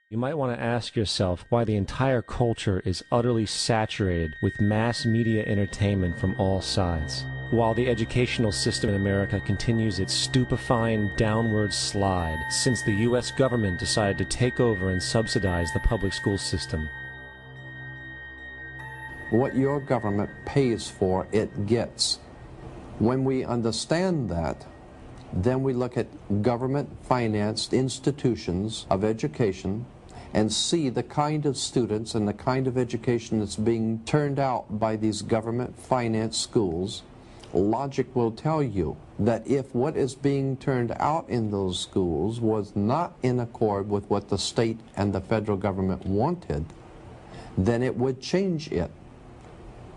You might want to ask yourself why the entire culture is utterly saturated with mass media entertainment from all sides, while the educational system in America continues its stupefying downward slide since the U.S. government decided to take over and subsidize the public school system. What your government pays for, it gets. When we understand that, then we look at government-financed institutions of education and see the kind of students and the kind of education that's being turned out by these government-financed schools. Logic will tell you that if what is being turned out in those schools was not in accord with what the state and the federal government wanted, then it would change it.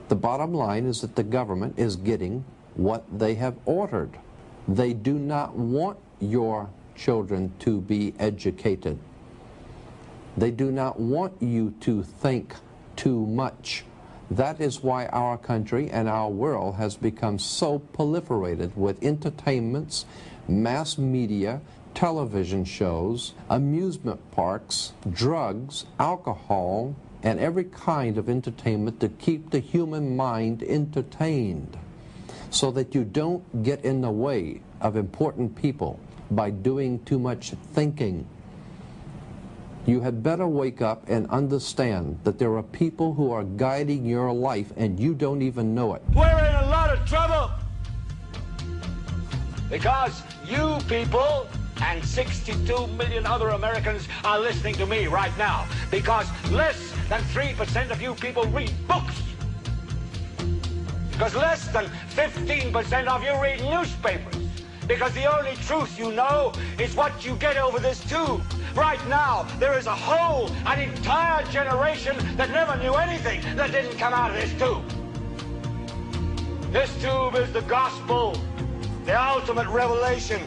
The bottom line is that the government is getting what they have ordered. They do not want your children to be educated. They do not want you to think too much. That is why our country and our world has become so proliferated with entertainments, mass media, television shows, amusement parks, drugs, alcohol, and every kind of entertainment to keep the human mind entertained, so that you don't get in the way of important people by doing too much thinking. You had better wake up and understand that there are people who are guiding your life and you don't even know it. We're in a lot of trouble because you people and 62 million other Americans are listening to me right now, because less than 3% of you people read books, because less than 15% of you read newspapers, because the only truth you know is what you get over this tube. Right now, there is an entire generation that never knew anything that didn't come out of this tube. This tube is the gospel, the ultimate revelation.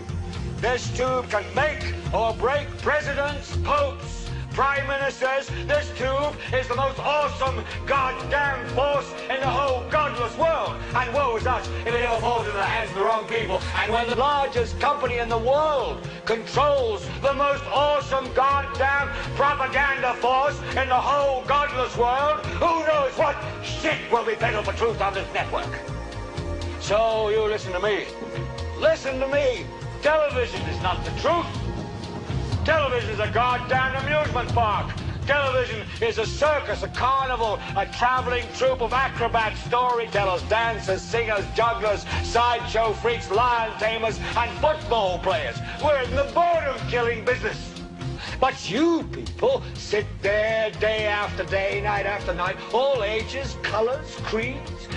This tube can make or break presidents, popes, prime ministers. This tube is the most awesome goddamn force in the whole godless world. And woe is us if it ever falls into the hands of the wrong people. And when the largest company in the world controls the most awesome goddamn propaganda force in the whole godless world, who knows what shit will be peddled for truth on this network. So you listen to me. Listen to me. Television is not the truth. Television is a goddamn amusement park. Television is a circus, a carnival, a traveling troupe of acrobats, storytellers, dancers, singers, jugglers, sideshow freaks, lion tamers, and football players. We're in the boredom-killing business. But you people sit there day after day, night after night, all ages, colors, creeds.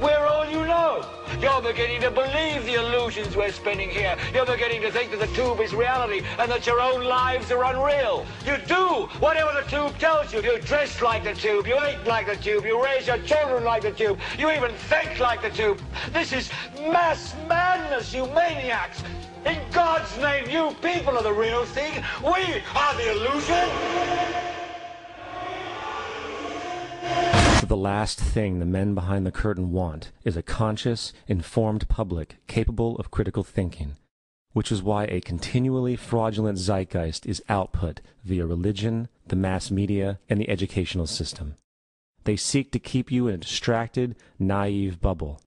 We're all you know. You're beginning to believe the illusions we're spinning here. You're beginning to think that the tube is reality and that your own lives are unreal. You do whatever the tube tells you. You dress like the tube. You eat like the tube. You raise your children like the tube. You even think like the tube. This is mass madness, you maniacs. In God's name, you people are the real thing. We are the illusion. The last thing the men behind the curtain want is a conscious, informed public capable of critical thinking, which is why a continually fraudulent zeitgeist is output via religion, the mass media, and the educational system. They seek to keep you in a distracted, naive bubble,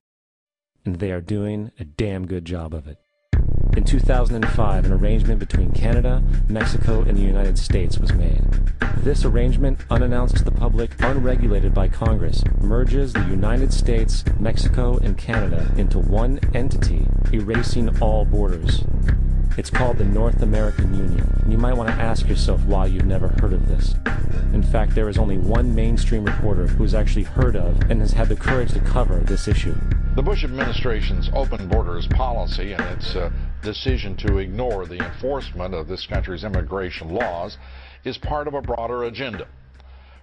and they are doing a damn good job of it. In 2005, an arrangement between Canada, Mexico, and the United States was made. This arrangement, unannounced to the public, unregulated by Congress, merges the United States, Mexico, and Canada into one entity, erasing all borders. It's called the North American Union, and you might want to ask yourself why you've never heard of this. In fact, there is only one mainstream reporter who has actually heard of and has had the courage to cover this issue. The Bush administration's open borders policy and its decision to ignore the enforcement of this country's immigration laws is part of a broader agenda.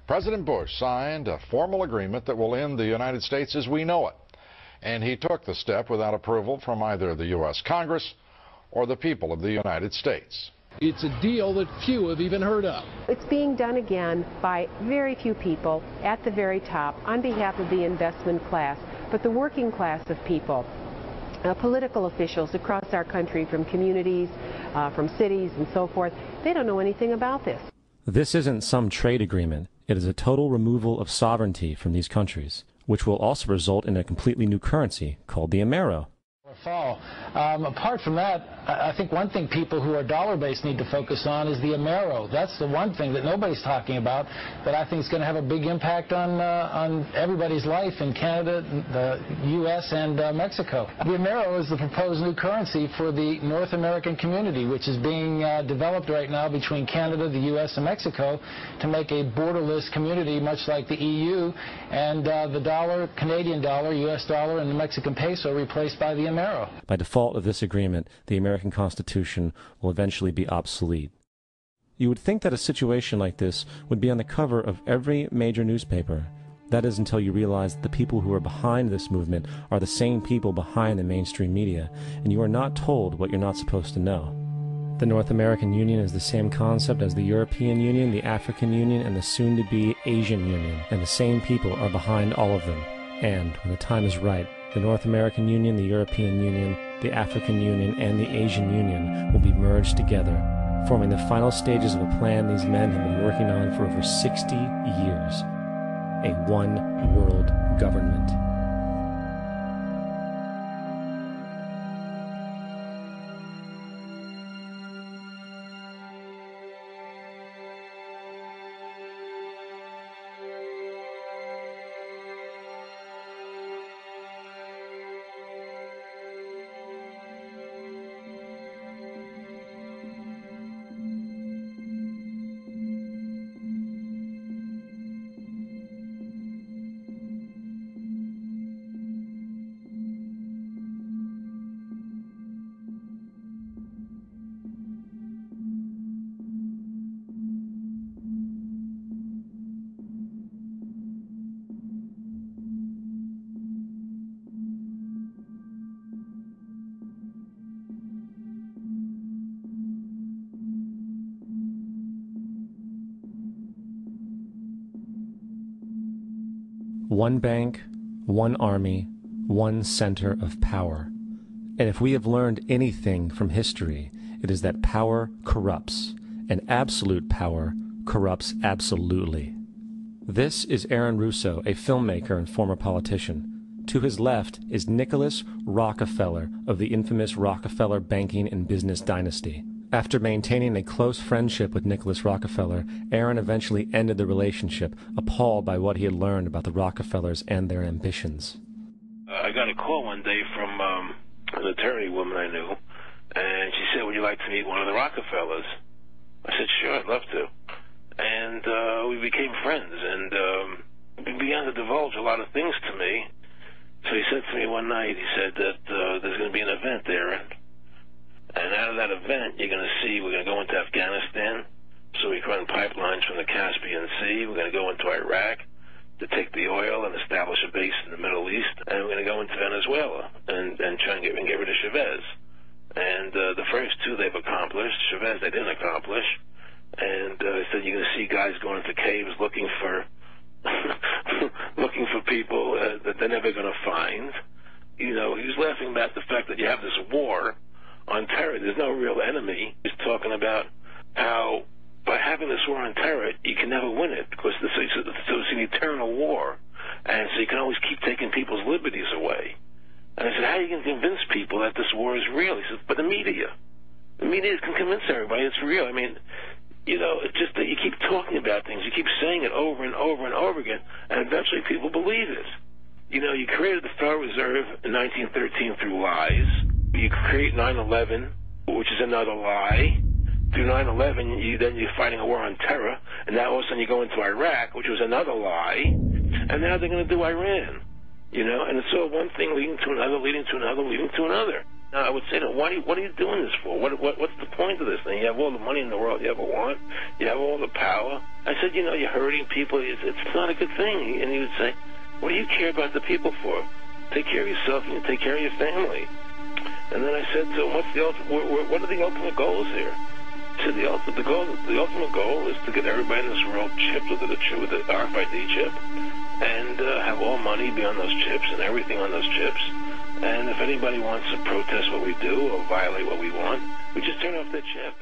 President Bush signed a formal agreement that will end the United States as we know it, and he took the step without approval from either the U.S. Congress or the people of the United States. It's a deal that few have even heard of. It's being done again by very few people at the very top on behalf of the investment class, but the working class of people, political officials across our country, from communities, from cities and so forth, they don't know anything about this. This isn't some trade agreement. It is a total removal of sovereignty from these countries, which will also result in a completely new currency called the Amero. Fall. Apart from that, I think one thing people who are dollar-based need to focus on is the Amero. That's the one thing that nobody's talking about that I think is going to have a big impact on everybody's life in Canada, the U.S., and Mexico. The Amero is the proposed new currency for the North American community, which is being developed right now between Canada, the U.S., and Mexico to make a borderless community, much like the EU, and the dollar, Canadian dollar, U.S. dollar, and the Mexican peso replaced by the Amero. By default of this agreement, the American Constitution will eventually be obsolete. You would think that a situation like this would be on the cover of every major newspaper. That is until you realize that the people who are behind this movement are the same people behind the mainstream media, and you are not told what you're not supposed to know. The North American Union is the same concept as the European Union, the African Union, and the soon-to-be Asian Union, and the same people are behind all of them. And, when the time is right, the North American Union, the European Union, the African Union, and the Asian Union will be merged together, forming the final stages of a plan these men have been working on for over 60 years. A one-world government. One bank, one army, one center of power. And if we have learned anything from history, it is that power corrupts, and absolute power corrupts absolutely. This is Aaron Russo, a filmmaker and former politician. To his left is Nicholas Rockefeller of the infamous Rockefeller banking and business dynasty. After maintaining a close friendship with Nicholas Rockefeller, Aaron eventually ended the relationship, appalled by what he had learned about the Rockefellers and their ambitions. I got a call one day from an attorney woman I knew, and she said, would you like to meet one of the Rockefellers? I said, sure, I'd love to. And we became friends, and he began to divulge a lot of things to me. So he said to me one night, he said that there's going to be an event there, and out of that event, you're going to see we're going to go into Afghanistan, so we can run pipelines from the Caspian Sea. We're going to go into Iraq to take the oil and establish a base in the Middle East, and we're going to go into Venezuela and try and get rid of Chavez. And the first two they've accomplished. Chavez they didn't accomplish. And he said you're going to see guys going into caves looking for looking for people that they're never going to find. You know, he was laughing about the fact that you have this war on terror. There's no real enemy. He's talking about how by having this war on terror, you can never win it because it's an eternal war. And so you can always keep taking people's liberties away. And I said, how are you going to convince people that this war is real? He said, but the media can convince everybody it's real. I mean, you know, it's just that you keep talking about things. You keep saying it over and over and over again, and eventually people believe it. You know, you created the Federal Reserve in 1913 through lies. You create 9/11, which is another lie. Through 9/11, you're fighting a war on terror, and now all of a sudden you go into Iraq, which was another lie, and now they're going to do Iran. You know, and it's all one thing leading to another, leading to another, leading to another. Now, I would say, what are you doing this for? What's the point of this thing? You have all the money in the world you ever want. You have all the power. I said, you know, you're hurting people. It's not a good thing. And he would say, what do you care about the people for? Take care of yourself and you take care of your family. And then I said to him, what are the ultimate goals here? He said, the ultimate goal is to get everybody in this world chipped with the RFID chip and have all money be on those chips and everything on those chips. And if anybody wants to protest what we do or violate what we want, we just turn off their chip.